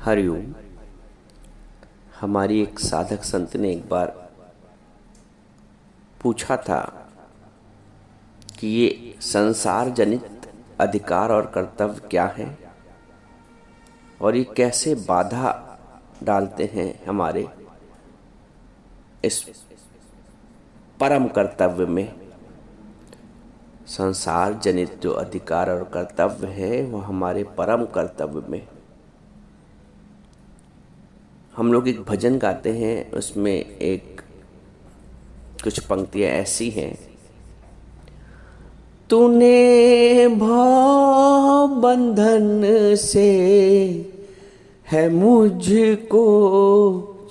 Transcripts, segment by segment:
हरिओम। हमारी एक साधक संत ने एक बार पूछा था कि ये संसार जनित अधिकार और कर्तव्य क्या है और ये कैसे बाधा डालते हैं हमारे इस परम कर्तव्य में। संसार जनित जो अधिकार और कर्तव्य है वो हमारे परम कर्तव्य में। हम लोग एक भजन गाते हैं, उसमें एक कुछ पंक्तियां ऐसी हैं। तूने भव बंधन से है मुझको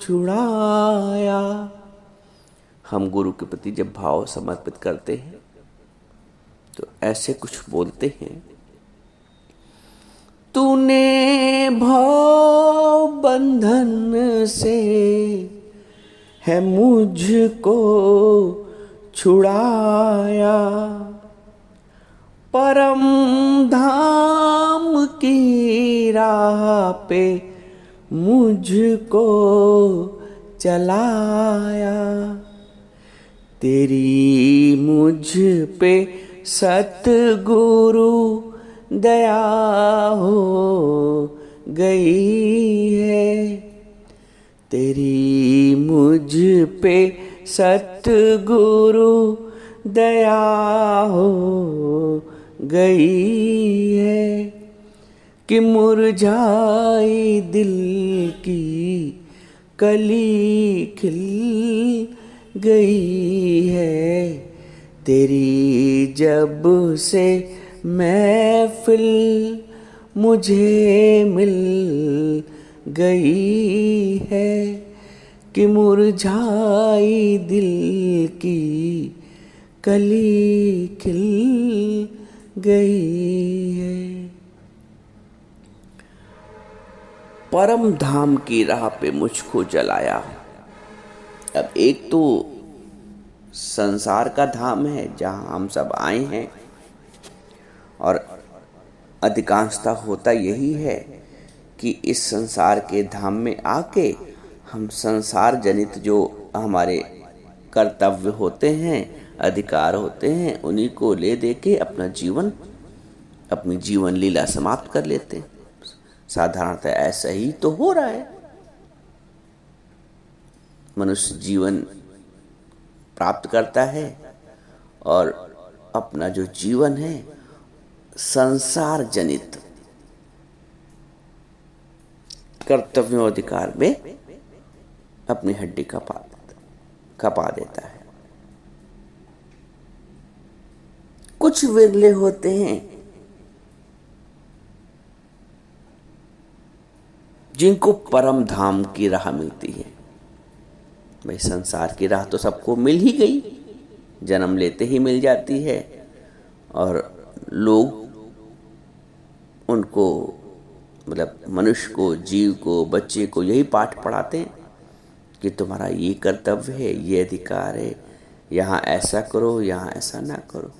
छुड़ाया। हम गुरु के प्रति जब भाव समर्पित करते हैं तो ऐसे कुछ बोलते हैं। तूने भव बंधन से है मुझको छुड़ाया। परम धाम की राह पे मुझको चलाया। तेरी मुझ पे सतगुरु दया हो गई है। तेरी मुझ पे सतगुरु दया हो गई है कि मुरझाई दिल की कली खिल गई है। तेरी जब से महफिल मुझे मिल गई है कि मुरझाई दिल की कली खिल गई है। परम धाम की राह पे मुझको जलाया। अब एक तो संसार का धाम है जहाँ हम सब आए हैं और अधिकांशता होता यही है कि इस संसार के धाम में आके हम संसार जनित जो हमारे कर्तव्य होते हैं, अधिकार होते हैं, उन्हीं को ले दे के अपनी जीवन लीला समाप्त कर लेते हैं। साधारणतः ऐसा ही तो हो रहा है। मनुष्य जीवन प्राप्त करता है और अपना जो जीवन है संसार जनित कर्तव्यों अधिकार में अपनी हड्डी खपा देता है। कुछ विरले होते हैं जिनको परम धाम की राह मिलती है। भाई संसार की राह तो सबको मिल ही गई, जन्म लेते ही मिल जाती है और लोग उनको मनुष्य को, जीव को, बच्चे को यही पाठ पढ़ाते हैं कि तुम्हारा ये कर्तव्य है, ये अधिकार है, यहाँ ऐसा करो, यहाँ ऐसा ना करो।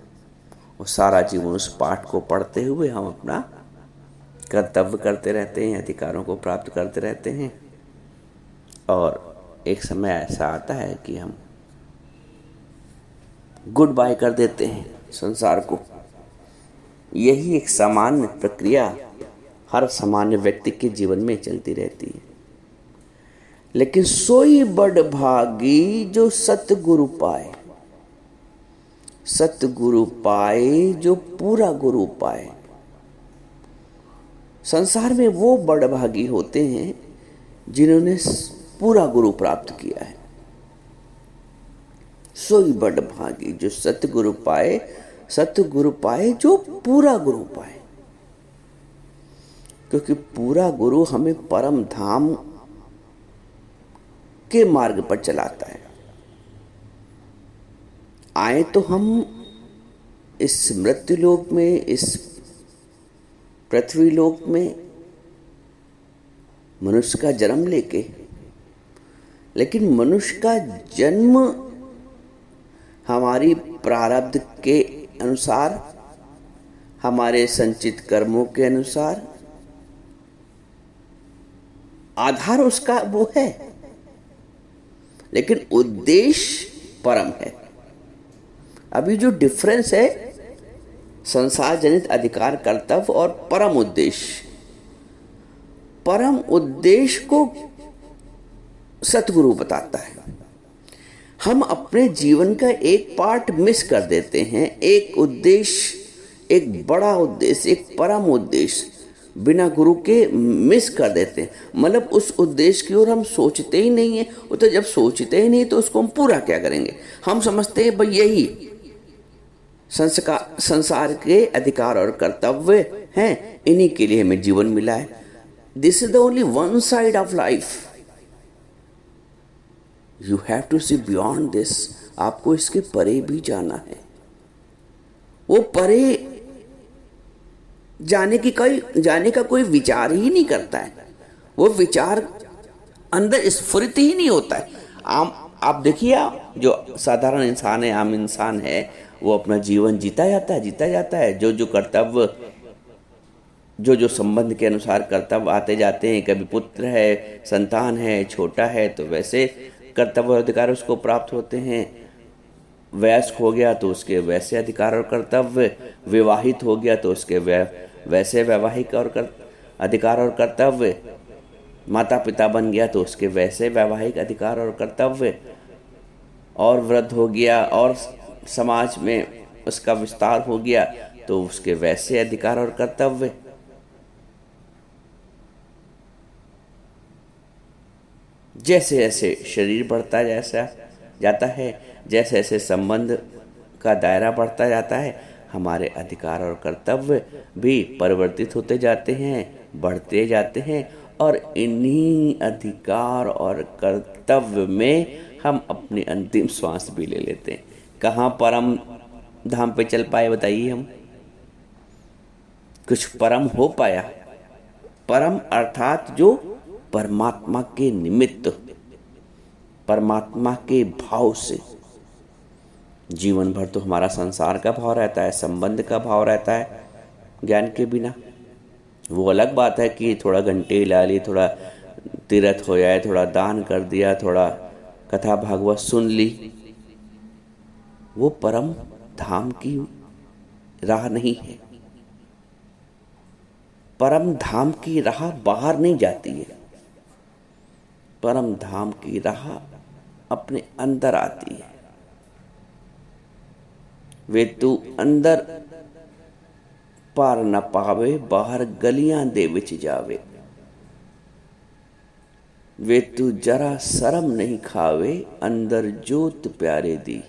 और सारा जीवन उस पाठ को पढ़ते हुए हम अपना कर्तव्य करते रहते हैं, अधिकारों को प्राप्त करते रहते हैं और एक समय ऐसा आता है कि हम गुड बाय कर देते हैं संसार को। यही एक सामान्य प्रक्रिया हर सामान्य व्यक्ति के जीवन में चलती रहती है। लेकिन सोई बड़ भागी जो सतगुरु पाए, सतगुरु पाए जो पूरा गुरु पाए। संसार में वो बड़ भागी होते हैं जिन्होंने पूरा गुरु प्राप्त किया है। सोई बड़ भागी जो सतगुरु पाए, सतगुरु पाए जो पूरा गुरु पाए। क्योंकि पूरा गुरु हमें परम धाम के मार्ग पर चलाता है। आए तो हम इस मृत्यु लोक में, इस पृथ्वी लोक में मनुष्य का जन्म लेके, लेकिन मनुष्य का जन्म हमारी प्रारब्ध के अनुसार, हमारे संचित कर्मों के अनुसार आधार उसका वो है, लेकिन उद्देश्य परम है। अभी जो डिफरेंस है संसार जनित अधिकार कर्तव्य और परम उद्देश्य, परम उद्देश्य को सतगुरु बताता है। हम अपने जीवन का एक पार्ट मिस कर देते हैं, एक उद्देश्य, एक बड़ा उद्देश्य, एक परम उद्देश्य बिना गुरु के मिस कर देते हैं। मतलब उस उद्देश्य की ओर हम सोचते ही नहीं है। वो तो जब सोचते ही नहीं तो उसको हम पूरा क्या करेंगे। हम समझते हैं भाई यही संसार के अधिकार और कर्तव्य हैं, इन्हीं के लिए हमें जीवन मिला है। This is the only one side of life. You have to see beyond this. आपको इसके परे भी जाना है। वो परे जाने का कोई विचार ही नहीं करता है। वो विचार अंदर स्फुरित ही नहीं होता है। आप देखिए, जो साधारण इंसान है, आम इंसान है, वो अपना जीवन जीता जाता है। जो कर्तव्य, जो संबंध के अनुसार कर्तव्य आते जाते हैं, कभी पुत्र है, संतान है, छोटा है तो वैसे कर्तव्य और अधिकार उसको प्राप्त होते हैं। वयस्क हो गया तो उसके वैसे अधिकार और कर्तव्य, विवाहित हो गया तो उसके वैसे वैवाहिक और अधिकार और कर्तव्य, माता पिता बन गया तो उसके वैसे वैवाहिक अधिकार और कर्तव्य, और वृद्ध हो गया और समाज में उसका विस्तार हो गया तो उसके वैसे अधिकार और कर्तव्य। जैसे जैसे शरीर बढ़ता जाता है, जैसे जैसे संबंध का दायरा बढ़ता जाता है, हमारे अधिकार और कर्तव्य भी परिवर्तित होते जाते हैं, बढ़ते जाते हैं। और इन्हीं अधिकार और कर्तव्य में हम अपनी अंतिम श्वास भी ले लेते हैं। कहाँ परम धाम पे चल पाए बताइए हम? कुछ परम हो पाया? परम अर्थात जो परमात्मा के निमित्त, परमात्मा के भाव से। जीवन भर तो हमारा संसार का भाव रहता है, संबंध का भाव रहता है ज्ञान के बिना। वो अलग बात है कि थोड़ा घंटे हिला ली, थोड़ा तीर्थ हो जाए, थोड़ा दान कर दिया, थोड़ा कथा भागवत सुन ली। वो परम धाम की राह नहीं है। परम धाम की राह बाहर नहीं जाती है। परम धाम की राह अपने अंदर आती है। वे तू अंदर पार न पावे, बाहर गलियां दे विच जावे। वे तू जरा शर्म नहीं खावे, अंदर जोत प्यारे दी।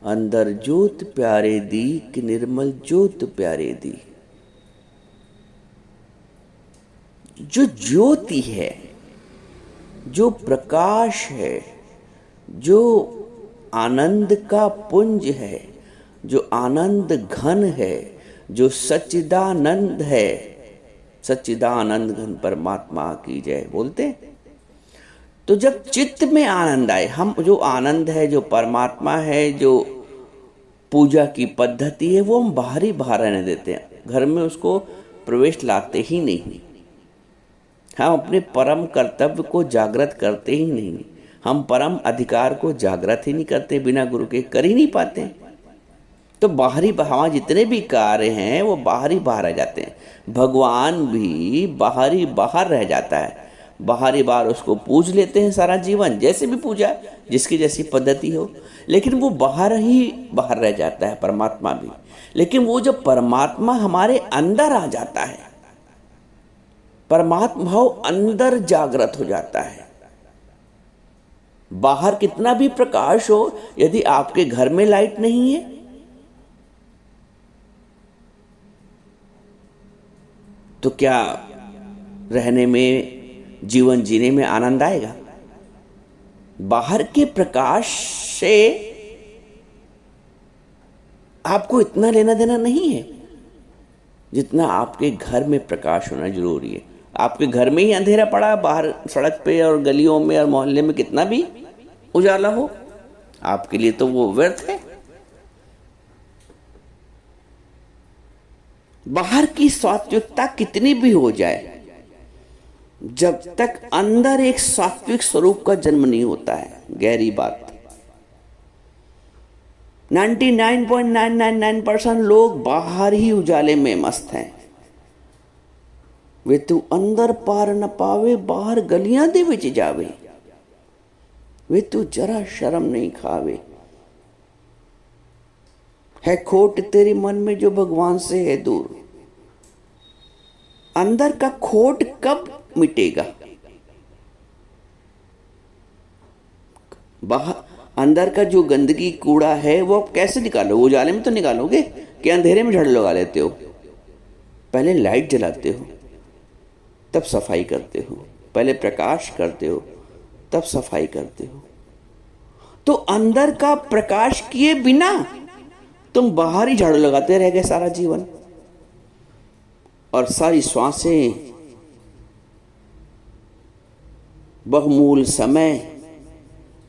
अंदर जोत प्यारे दी कि निर्मल जोत प्यारे दी। जो ज्योति है, जो प्रकाश है, जो आनंद का पुंज है, जो आनंद घन है, जो सच्चिदानंद है, सच्चिदानंद घन परमात्मा की जय बोलते हैं। तो जब चित्त में आनंद आए, हम जो आनंद है, जो परमात्मा है, जो पूजा की पद्धति है, वो हम बाहर रहने देते हैं। घर में उसको प्रवेश लाते ही नहीं। हम अपने परम कर्तव्य को जागृत करते ही नहीं। हम परम अधिकार को जागृत ही नहीं करते, बिना गुरु के कर ही नहीं पाते। तो बाहरी हमारे जितने भी कार्य हैं वो बाहरी बाहर रह जाते हैं। भगवान भी बाहरी बाहर रह जाता है। बाहरी बाहर उसको पूज लेते हैं सारा जीवन, जैसे भी पूजा, जिसकी जैसी पद्धति हो, लेकिन वो बाहर ही बाहर रह जाता है परमात्मा भी। लेकिन वो जब परमात्मा हमारे अंदर आ जाता है, परमात्मा भाव अंदर जागृत हो जाता है। बाहर कितना भी प्रकाश हो, यदि आपके घर में लाइट नहीं है तो क्या रहने में, जीवन जीने में आनंद आएगा? बाहर के प्रकाश से आपको इतना लेना देना नहीं है जितना आपके घर में प्रकाश होना जरूरी है। आपके घर में ही अंधेरा पड़ा, बाहर सड़क पे और गलियों में और मोहल्ले में कितना भी उजाला हो, आपके लिए तो वो व्यर्थ है। बाहर की सात्विकता कितनी भी हो जाए, जब तक अंदर एक सात्विक स्वरूप का जन्म नहीं होता है। गहरी बात। 99.999% लोग बाहर ही उजाले में मस्त हैं। वे तू अंदर पार न पावे, बाहर गलियां दे विच जावे। वे तू जरा शर्म नहीं खावे। है खोट तेरे मन में जो भगवान से है दूर। अंदर का खोट कब मिटेगा? बाहर अंदर का जो गंदगी कूड़ा है वो आप कैसे निकालोगे? उजाले में तो निकालोगे कि अंधेरे में झाड़ू लगा लेते हो? पहले लाइट जलाते हो, तब सफाई करते हो। पहले प्रकाश करते हो, तब सफाई करते हो। तो अंदर का प्रकाश किए बिना तुम बाहर ही झाड़ू लगाते रह गए सारा जीवन, और सारी श्वासें, बहुमूल समय,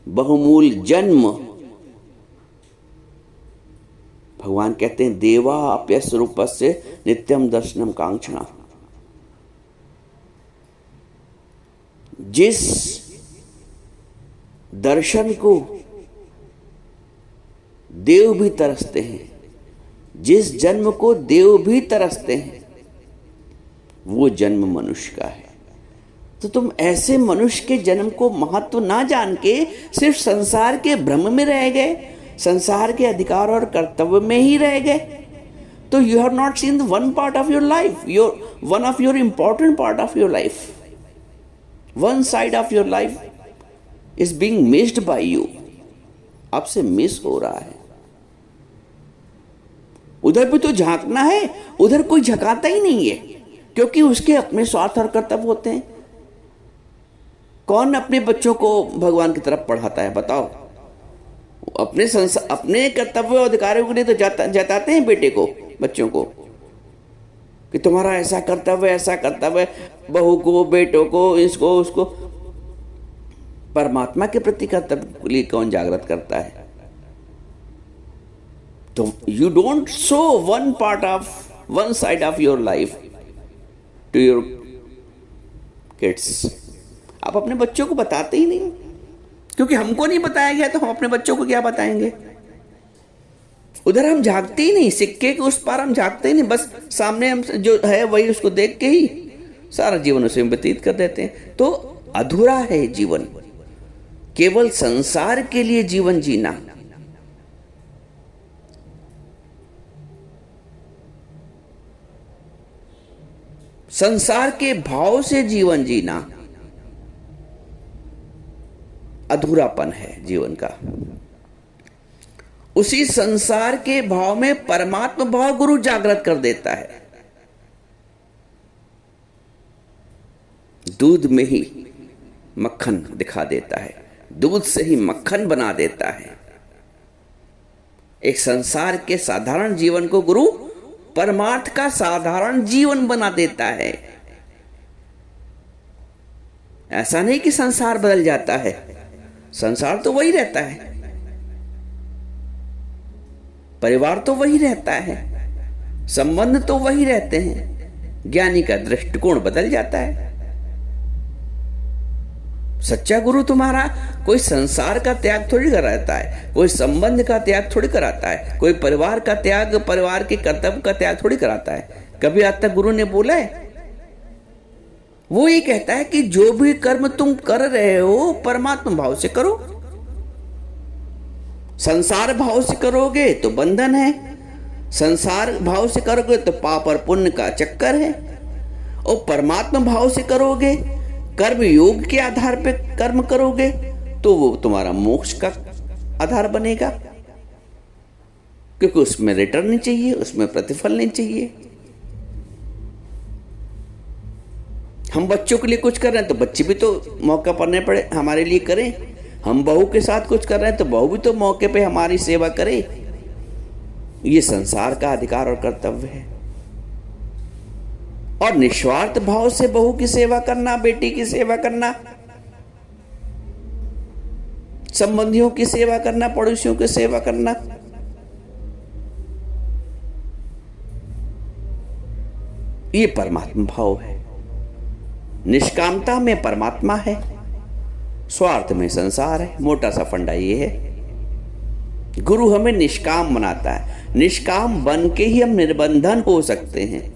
बहुमूल जन्म। भगवान कहते हैं देवा अप्यस रूपस्य नित्यम दर्शनम कांक्षणा। जिस दर्शन को देव भी तरसते हैं, जिस जन्म को देव भी तरसते हैं, वो जन्म मनुष्य का है। तो तुम ऐसे मनुष्य के जन्म को महत्व ना जान के सिर्फ संसार के भ्रम में रह गए, संसार के अधिकार और कर्तव्य में ही रह गए। तो you have not seen the one part of your life, one of your important part of your life. One side of your life is being missed by you. आपसे मिस हो रहा है। उधर भी तो झांकना है, उधर कोई झकाता ही नहीं है, क्योंकि उसके अपने स्वार्थ और कर्तव्य होते हैं। कौन अपने बच्चों को भगवान की तरफ पढ़ाता है? बताओ। अपने कर्तव्य और अधिकारों के लिए तो जताते हैं बेटे को, बच्चों को, कि तुम्हारा ऐसा कर्तव्य, ऐसा कर्तव्य, बहू को, बेटों को, इसको उसको। परमात्मा के प्रति कर्तव्य के लिए कौन जागृत करता है? तो you don't show one part of, one side of your life to your kids. आप अपने बच्चों को बताते ही नहीं, क्योंकि हमको नहीं बताया गया तो हम अपने बच्चों को क्या बताएंगे? उधर हम झांकते ही नहीं, सिक्के के उस पार हम झांकते ही नहीं। बस सामने हम जो है वही उसको देख के ही सारा जीवन उसे व्यतीत कर देते हैं। तो अधूरा है जीवन। केवल संसार के लिए जीवन जीना, संसार के भाव से जीवन जीना अधूरापन है जीवन का। उसी संसार के भाव में परमात्मा भाव गुरु जागृत कर देता है। दूध में ही मक्खन दिखा देता है, दूध से ही मक्खन बना देता है। एक संसार के साधारण जीवन को गुरु परमार्थ का साधारण जीवन बना देता है। ऐसा नहीं कि संसार बदल जाता है, संसार तो वही रहता है, परिवार तो वही रहता है, संबंध तो वही रहते हैं। ज्ञानी का दृष्टिकोण बदल जाता है। सच्चा गुरु तुम्हारा कोई संसार का त्याग थोड़ी कराता है, कोई संबंध का त्याग थोड़ी कराता है, कोई परिवार का त्याग, परिवार के कर्तव्य का त्याग थोड़ी कराता है। कभी आज तक गुरु ने बोला है? वो ये कहता है कि जो भी कर्म तुम कर रहे हो परमात्मा भाव से करो। संसार भाव से करोगे तो बंधन है, संसार भाव से करोगे तो पाप और पुण्य का चक्कर है, और परमात्मा भाव से करोगे, कर्म योग के आधार पे कर्म करोगे तो वो तुम्हारा मोक्ष का आधार बनेगा, क्योंकि उसमें रिटर्न नहीं चाहिए, उसमें प्रतिफल नहीं चाहिए। हम बच्चों के लिए कुछ कर रहे हैं तो बच्चे भी तो मौका पड़ने पड़े हमारे लिए करें। हम बहू के साथ कुछ कर रहे हैं तो बहू भी तो मौके पे हमारी सेवा करे। ये संसार का अधिकार और कर्तव्य है। और निस्वार्थ भाव से बहू की सेवा करना, बेटी की सेवा करना, संबंधियों की सेवा करना, पड़ोसियों की सेवा करना, ये परमात्मा भाव है। निष्कामता में परमात्मा है, स्वार्थ में संसार है। मोटा सा फंडा ये है। गुरु हमें निष्काम बनाता है। निष्काम बन के ही हम निर्बंधन हो सकते हैं।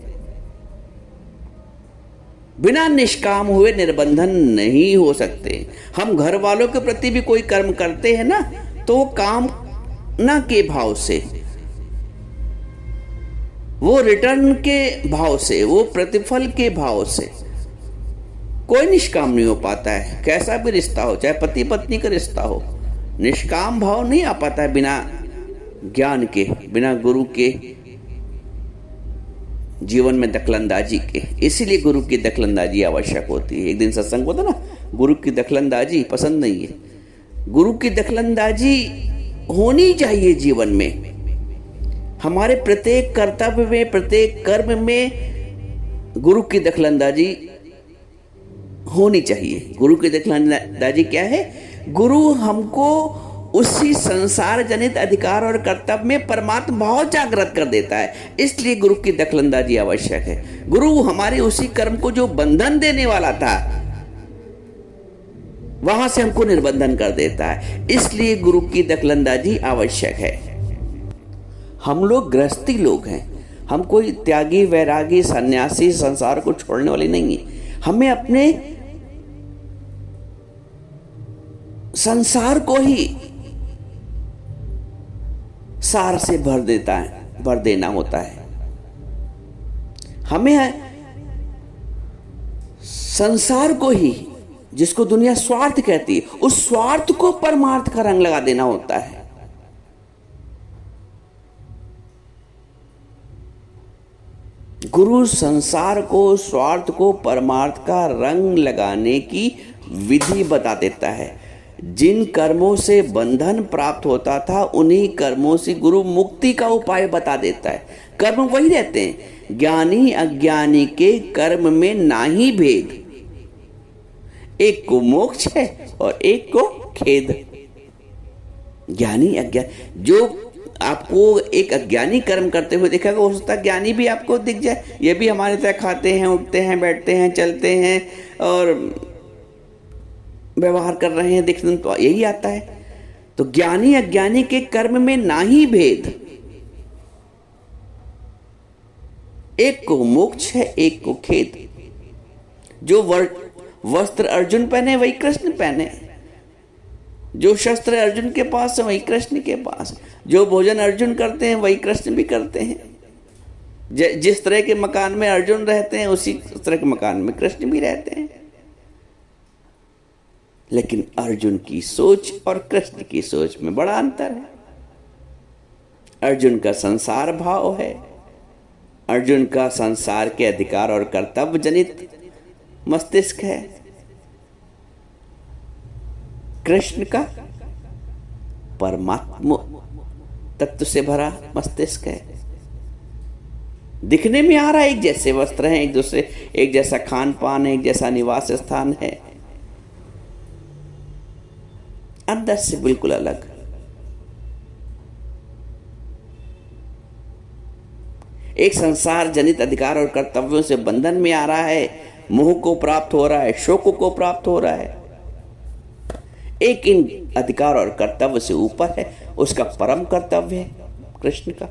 बिना निष्काम हुए निर्बंधन नहीं हो सकते। हम घर वालों के प्रति भी कोई कर्म करते हैं ना, तो वो कामना के भाव से, वो रिटर्न के भाव से, वो प्रतिफल के भाव से कोई निष्काम नहीं हो पाता है। कैसा भी रिश्ता हो, चाहे पति पत्नी का रिश्ता हो, निष्काम भाव नहीं आ पाता है बिना ज्ञान के, बिना गुरु के जीवन में दखलंदाजी के। इसीलिए गुरु की दखलंदाजी आवश्यक होती है। एक दिन सत्संग होता ना, गुरु की दखलंदाजी पसंद नहीं है। गुरु की दखलंदाजी होनी चाहिए जीवन में। हमारे प्रत्येक कर्तव्य में, प्रत्येक कर्म में गुरु की दखलंदाजी होनी चाहिए। गुरु की दखलंदाजी क्या है? गुरु हमको उसी संसार जनित अधिकार और कर्तव्य में परमात्मा भाव जागृत कर देता है। इसलिए गुरु की दखलंदाजी आवश्यक है। गुरु हमारे उसी कर्म को जो बंधन देने वाला था, वहां से हमको निर्बंधन कर देता है। इसलिए गुरु की दखलंदाजी आवश्यक है। हम लोग गृहस्थी लोग हैं। हम कोई त्यागी, वैरागी, सन्यासी, संसार को छोड़ने वाले नहीं है। हमें अपने संसार को ही सार से भर देना होता है। हमें संसार को ही, जिसको दुनिया स्वार्थ कहती है, उस स्वार्थ को परमार्थ का रंग लगा देना होता है। गुरु संसार को, स्वार्थ को परमार्थ का रंग लगाने की विधि बता देता है। जिन कर्मों से बंधन प्राप्त होता था, उन्हीं कर्मों से गुरु मुक्ति का उपाय बता देता है। कर्म वही रहते हैं। ज्ञानी अज्ञानी के कर्म में ना ही भेद, एक को मोक्ष है और एक को खेद। ज्ञानी अज्ञानी, जो आपको एक अज्ञानी कर्म करते हुए दिखेगा, हो सकता है ज्ञानी भी आपको दिख जाए। ये भी हमारे तरह खाते हैं, उठते हैं, बैठते हैं, चलते हैं और व्यवहार कर रहे हैं, दिखने तो यही आता है। तो ज्ञानी अज्ञानी के कर्म में ना ही भेद, एक को मोक्ष है, एक को खेद। जो वस्त्र अर्जुन पहने वही कृष्ण पहने, जो शस्त्र अर्जुन के पास है वही कृष्ण के पास, जो भोजन अर्जुन करते हैं वही कृष्ण भी करते हैं। जिस तरह के मकान में अर्जुन रहते हैं, उसी तरह के मकान में कृष्ण भी रहते हैं। लेकिन अर्जुन की सोच और कृष्ण की सोच में बड़ा अंतर है। अर्जुन का संसार भाव है, अर्जुन का संसार के अधिकार और कर्तव्य जनित मस्तिष्क है। कृष्ण का परमात्मा तत्व से भरा मस्तिष्क है। दिखने में आ रहा है एक जैसे वस्त्र हैं, एक दूसरे, एक जैसा खान पान है, एक जैसा निवास स्थान है, अंदर से बिल्कुल अलग। एक संसार जनित अधिकार और कर्तव्यों से बंधन में आ रहा है, मोह को प्राप्त हो रहा है, शोक को प्राप्त हो रहा है। एक इन अधिकार और कर्तव्य से ऊपर है, उसका परम कर्तव्य है कृष्ण का।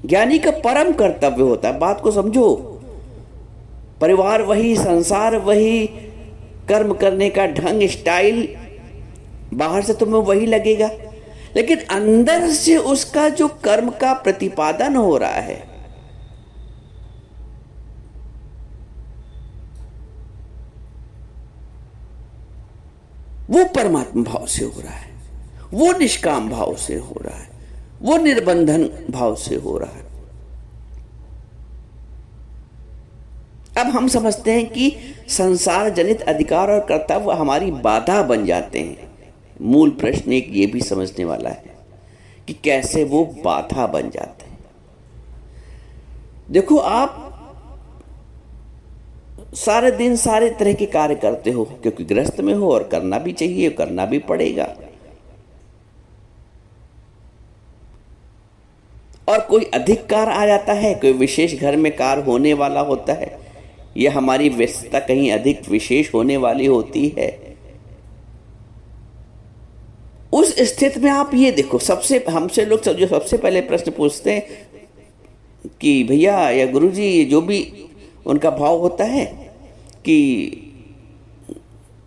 ज्ञानी का परम कर्तव्य होता है, बात को समझो। परिवार वही, संसार वही, कर्म करने का ढंग, स्टाइल बाहर से तुम्हें वही लगेगा, लेकिन अंदर से उसका जो कर्म का प्रतिपादन हो रहा है, वो परमात्मा भाव से हो रहा है, वो निष्काम भाव से हो रहा है, वो निर्बंधन भाव से हो रहा है। अब हम समझते हैं कि संसार जनित अधिकार और कर्तव्य हमारी बाधा बन जाते हैं। मूल प्रश्न एक ये भी समझने वाला है कि कैसे वो बाधा बन जाते हैं। देखो, आप सारे दिन सारे तरह के कार्य करते हो क्योंकि गृहस्थ में हो, और करना भी चाहिए, करना भी पड़ेगा। और कोई अधिक कार्य आ जाता है, कोई विशेष घर में कार्य होने वाला होता है, या हमारी व्यस्तता कहीं अधिक विशेष होने वाली होती है। उस स्थिति में आप ये देखो, सबसे हमसे लोग जो सबसे पहले प्रश्न पूछते हैं कि भैया या गुरुजी, जो भी उनका भाव होता है कि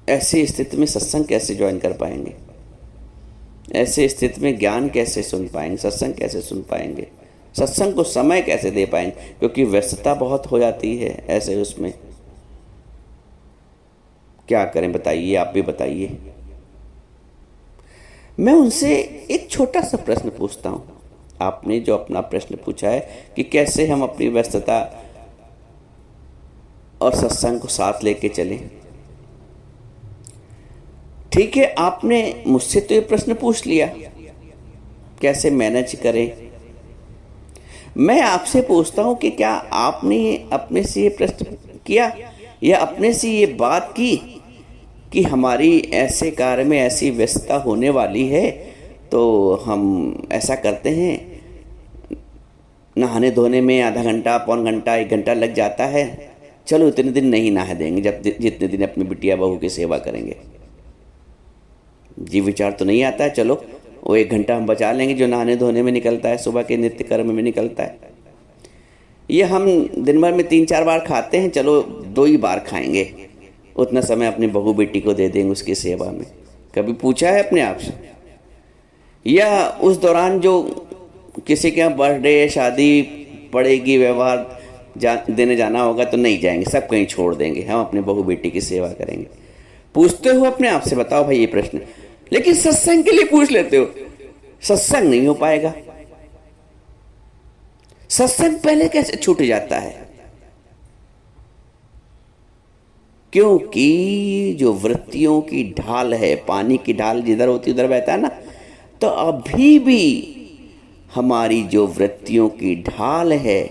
ऐसी स्थिति में सत्संग कैसे ज्वाइन कर पाएंगे, ऐसे स्थिति में ज्ञान कैसे सुन पाएंगे, सत्संग कैसे सुन पाएंगे, सत्संग को समय कैसे दे पाएंगे, क्योंकि व्यस्तता बहुत हो जाती है ऐसे उसमें। क्या करें बताइए, आप भी बताइए। मैं उनसे एक छोटा सा प्रश्न पूछता हूं। आपने जो अपना प्रश्न पूछा है कि कैसे हम अपनी व्यस्तता और सत्संग को साथ लेके चलें, ठीक है, आपने मुझसे तो ये प्रश्न पूछ लिया कैसे मैनेज करें। मैं आपसे पूछता हूं कि क्या आपने अपने से ये प्रश्न किया या अपने से ये बात की कि हमारी ऐसे कार्य में ऐसी व्यस्तता होने वाली है तो हम ऐसा करते हैं, नहाने धोने में आधा घंटा, पौन घंटा, 1 घंटा लग जाता है, चलो इतने दिन नहीं नहा देंगे जब जितने दिन अपनी बिटिया बहू की सेवा करेंगे। जी विचार तो नहीं आता है, चलो वो 1 घंटा हम बचा लेंगे जो नहाने धोने में निकलता है, सुबह के नित्य कर्म में निकलता है। ये हम दिन भर में 3-4 बार खाते हैं, चलो 2 ही बार खाएंगे, उतना समय अपनी बहू बेटी को दे देंगे उसकी सेवा में। कभी पूछा है अपने आप से? या उस दौरान जो किसी के यहाँ बर्थडे, शादी पड़ेगी, व्यवहार देने जाना होगा तो नहीं जाएंगे, सब कहीं छोड़ देंगे, हम अपने बहू बेटी की सेवा करेंगे। पूछते हो अपने आप से? बताओ भाई ये प्रश्न। लेकिन सत्संग के लिए पूछ लेते हो, सत्संग नहीं हो पाएगा। सत्संग पहले कैसे छूट जाता है? क्योंकि जो वृत्तियों की ढाल है, पानी की ढाल जिधर होती उधर बहता है ना, तो अभी भी हमारी जो वृत्तियों की ढाल है,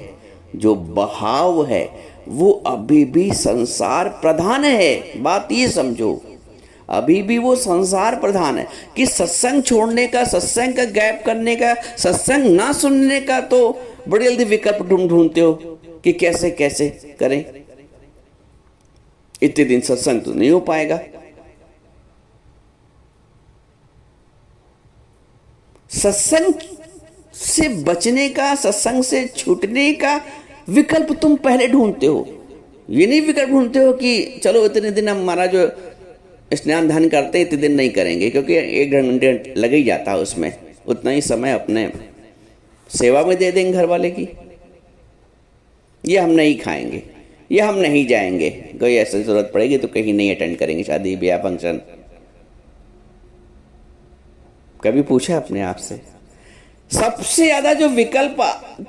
जो बहाव है, वो अभी भी संसार प्रधान है। बात ये समझो, अभी भी वो संसार प्रधान है। कि सत्संग छोड़ने का, सत्संग का गैप करने का, सत्संग ना सुनने का तो बड़ी जल्दी विकल्प ढूंढते हो कि कैसे कैसे करें, इतने दिन सत्संग तो नहीं हो पाएगा। सत्संग से बचने का, सत्संग से छूटने का विकल्प तुम पहले ढूंढते हो। ये नहीं विकल्प ढूंढते हो कि चलो इतने दिन हमारा जो स्नान ध्यान करते हैं इतने दिन नहीं करेंगे, क्योंकि 1 घंटे लग ही जाता है उसमें, उतना ही समय अपने सेवा में दे देंगे घर वाले की। ये हम नहीं खाएंगे, ये हम नहीं जाएंगे, कोई ऐसी जरूरत पड़ेगी तो कहीं नहीं अटेंड करेंगे, शादी ब्याह फंक्शन। कभी पूछा अपने आप से? सबसे ज्यादा जो विकल्प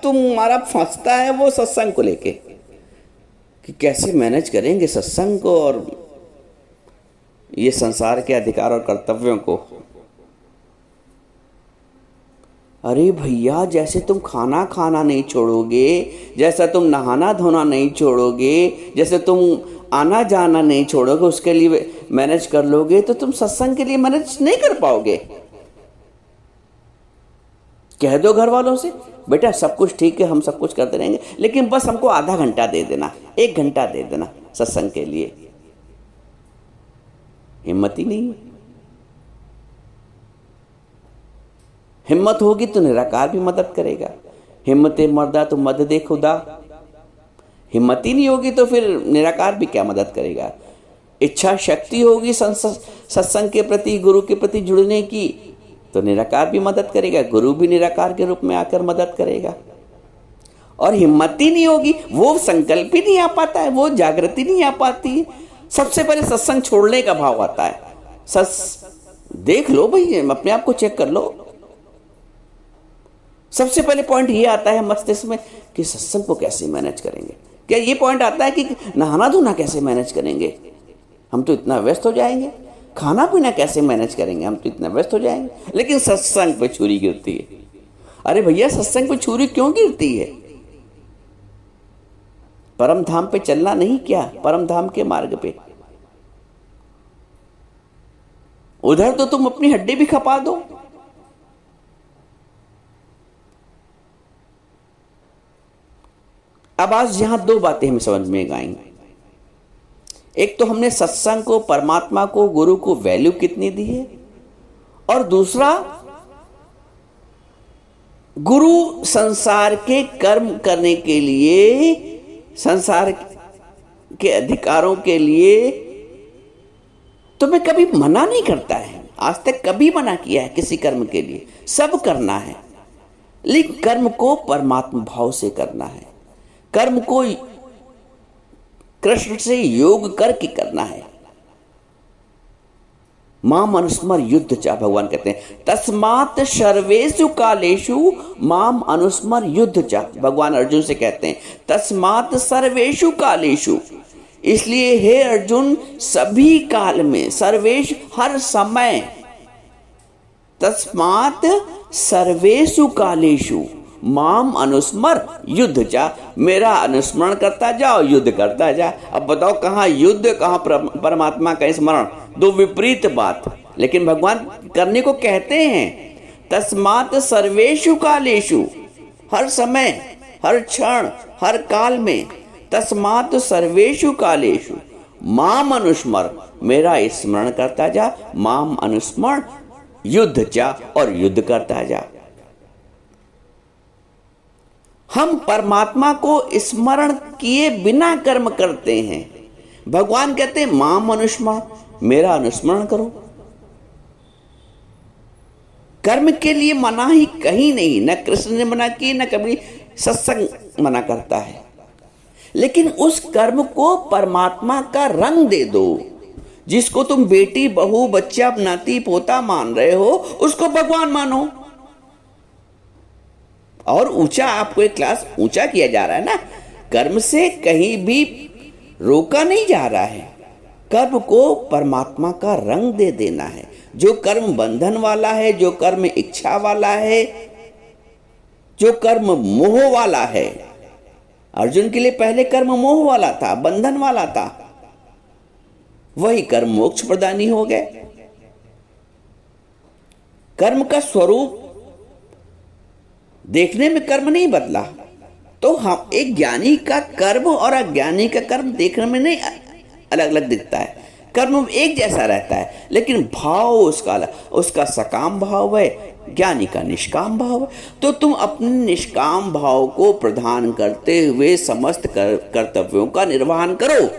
तुम्हारा फंसता है वो सत्संग को लेके, कि कैसे मैनेज करेंगे सत्संग को और ये संसार के अधिकार और कर्तव्यों को। अरे भैया, जैसे तुम खाना खाना नहीं छोड़ोगे, जैसा तुम नहाना धोना नहीं छोड़ोगे, जैसे तुम आना जाना नहीं छोड़ोगे, उसके लिए मैनेज कर लोगे, तो तुम सत्संग के लिए मैनेज नहीं कर पाओगे। कह दो घर वालों से, बेटा सब कुछ ठीक है, हम सब कुछ करते रहेंगे, लेकिन बस हमको आधा घंटा दे देना, 1 घंटा दे देना सत्संग के लिए। हिम्मत ही नहीं है। हिम्मत होगी तो निराकार भी मदद करेगा। हिम्मते मर्दा तो मदद दे खुदा। हिम्मत ही नहीं होगी तो फिर निराकार भी क्या मदद करेगा। इच्छा शक्ति होगी सत्संग के प्रति, गुरु के प्रति जुड़ने की, तो निराकार भी मदद करेगा, गुरु भी निराकार के रूप में आकर मदद करेगा। और हिम्मत ही नहीं होगी, वो संकल्प ही नहीं आ पाता है, वो जागृति नहीं आ पाती है। सबसे पहले सत्संग छोड़ने का भाव आता है। देख लो भाई, अपने आप को चेक कर लो। सबसे पहले पॉइंट ये आता है मस्तिष्क में कि सत्संग को कैसे मैनेज करेंगे। क्या ये पॉइंट आता है कि नहाना धोना कैसे मैनेज करेंगे, हम तो इतना व्यस्त हो जाएंगे। खाना पीना कैसे मैनेज करेंगे, हम तो इतना व्यस्त हो जाएंगे। लेकिन सत्संग पे छुरी गिरती है। अरे भैया, सत्संग पे छुरी क्यों गिरती है? परम धाम पे चलना नहीं क्या, परम धाम के मार्ग पे। उधर तो तुम अपनी हड्डी भी खपा दो। अब आज यहां 2 बातें हमें समझ में आएंगी। एक तो हमने सत्संग को, परमात्मा को, गुरु को वैल्यू कितनी दी है, और दूसरा गुरु संसार के कर्म करने के लिए, संसार के अधिकारों के लिए तुम्हें कभी मना नहीं करता है। आज तक कभी मना किया है किसी कर्म के लिए? सब करना है, लेकिन कर्म को परमात्मा भाव से करना है, कर्म को कृष्ण से योग करके करना है। माम अनुस्मर युद्ध चा, भगवान कहते हैं तस्मात् सर्वेषु कालेषु माम अनुस्मर युद्ध चा। भगवान अर्जुन से कहते हैं तस्मात् सर्वेषु कालेषु, इसलिए हे अर्जुन सभी काल में, सर्वेश हर समय, तस्मात् सर्वेषु कालेषु माम अनुस्मर युद्ध जा, मेरा अनुस्मरण करता जाओ, युद्ध करता जा। अब बताओ कहाँ युद्ध, कहाँ परमात्मा का स्मरण, दो विपरीत बात। लेकिन भगवान करने को कहते हैं तस्मात् सर्वेषु कालेषु, हर समय, हर क्षण, हर काल में, तस्मात् सर्वेषु कालेषु माम अनुस्मर, मेरा स्मरण करता जा, माम अनुस्मरण युद्ध जा, और युद्ध करता जा। हम परमात्मा को स्मरण किए बिना कर्म करते हैं। भगवान कहते हैं माम अनुस्मरण, मेरा अनुस्मरण करो। कर्म के लिए मना ही कहीं नहीं, न कृष्ण ने मना की, न कभी सत्संग मना करता है। लेकिन उस कर्म को परमात्मा का रंग दे दो। जिसको तुम बेटी, बहू, बच्चा, नाती, पोता मान रहे हो, उसको भगवान मानो। और ऊंचा, आपको एक क्लास ऊंचा किया जा रहा है ना, कर्म से कहीं भी रोका नहीं जा रहा है। कर्म को परमात्मा का रंग दे देना है। जो कर्म बंधन वाला है, जो कर्म इच्छा वाला है, जो कर्म मोह वाला है, अर्जुन के लिए पहले कर्म मोह वाला था, बंधन वाला था, वही कर्म मोक्ष प्रदानी हो गए। कर्म का स्वरूप देखने में कर्म नहीं बदला। तो हम, एक ज्ञानी का कर्म और अज्ञानी का कर्म देखने में नहीं अलग अलग दिखता है। कर्म एक जैसा रहता है, लेकिन भाव उसका अलग, उसका सकाम भाव है, ज्ञानी का निष्काम भाव है। तो तुम अपने निष्काम भाव को प्रदान करते हुए समस्त कर्तव्यों का निर्वहन करो।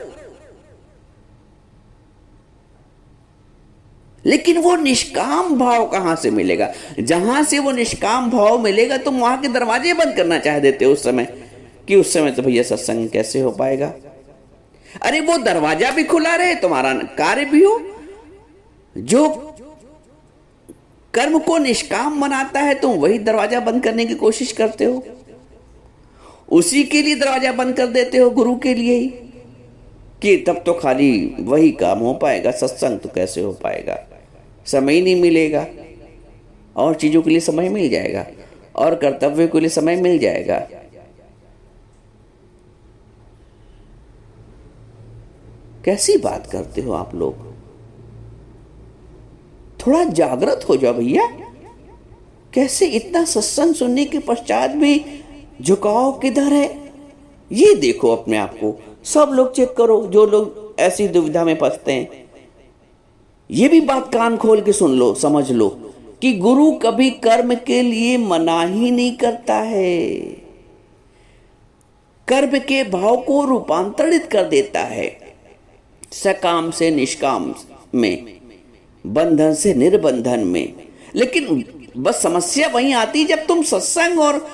लेकिन वो निष्काम भाव कहां से मिलेगा? जहां से वो निष्काम भाव मिलेगा तुम वहां के दरवाजे बंद करना चाह देते हो उस समय, कि उस समय तो भैया सत्संग कैसे हो पाएगा। अरे वो दरवाजा भी खुला रहे, तुम्हारा कार्य भी हो। जो कर्म को निष्काम बनाता है तुम वही दरवाजा बंद करने की कोशिश करते हो, उसी के लिए दरवाजा बंद कर देते हो, गुरु के लिए ही, कि तब तो खाली वही काम हो पाएगा, सत्संग तो कैसे हो पाएगा, समय ही नहीं मिलेगा। और चीजों के लिए समय मिल जाएगा, और कर्तव्य के लिए समय मिल जाएगा। कैसी बात करते हो आप लोग? थोड़ा जागृत हो जाओ भैया। कैसे इतना सत्संग सुनने के पश्चात भी झुकाव किधर है? ये देखो अपने आप को। सब लोग चेक करो, जो लोग ऐसी दुविधा में फंसते हैं, ये भी बात कान खोल के सुन लो, समझ लो कि गुरु कभी कर्म के लिए मना ही नहीं करता है। कर्म के भाव को रूपांतरित कर देता है, सकाम से निष्काम में, बंधन से निर्बंधन में। लेकिन बस समस्या वहीं आती जब तुम सत्संग और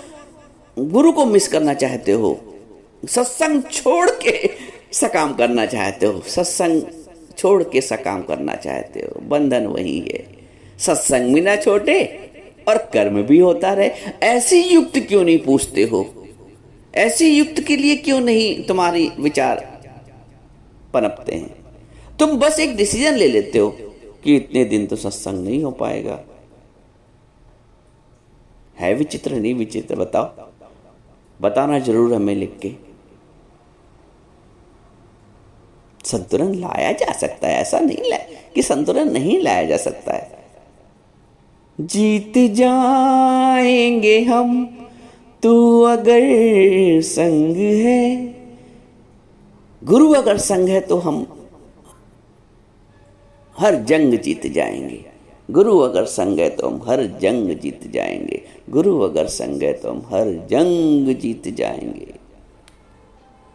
गुरु को मिस करना चाहते हो, सत्संग छोड़ के सकाम करना चाहते हो, सत्संग छोड़ के सकाम करना चाहते हो। बंधन वही है, सत्संग भी ना छोटे और कर्म भी होता रहे। ऐसी युक्त क्यों नहीं पूछते हो? ऐसी युक्त के लिए क्यों नहीं तुम्हारी विचार पनपते हैं? तुम बस एक डिसीजन ले लेते हो कि इतने दिन तो सत्संग नहीं हो पाएगा। है विचित्र नहीं विचित्र? बताओ, बताना जरूर हमें लिख के। संतुलन लाया जा सकता है, ऐसा नहीं कि संतुलन नहीं लाया जा सकता है। जीत जाएंगे हम, तू अगर संग है, गुरु अगर संग है तो हम हर जंग जीत जाएंगे। गुरु अगर संग है तो हम हर जंग जीत जाएंगे। गुरु अगर संग है तो हम हर जंग जीत जाएंगे।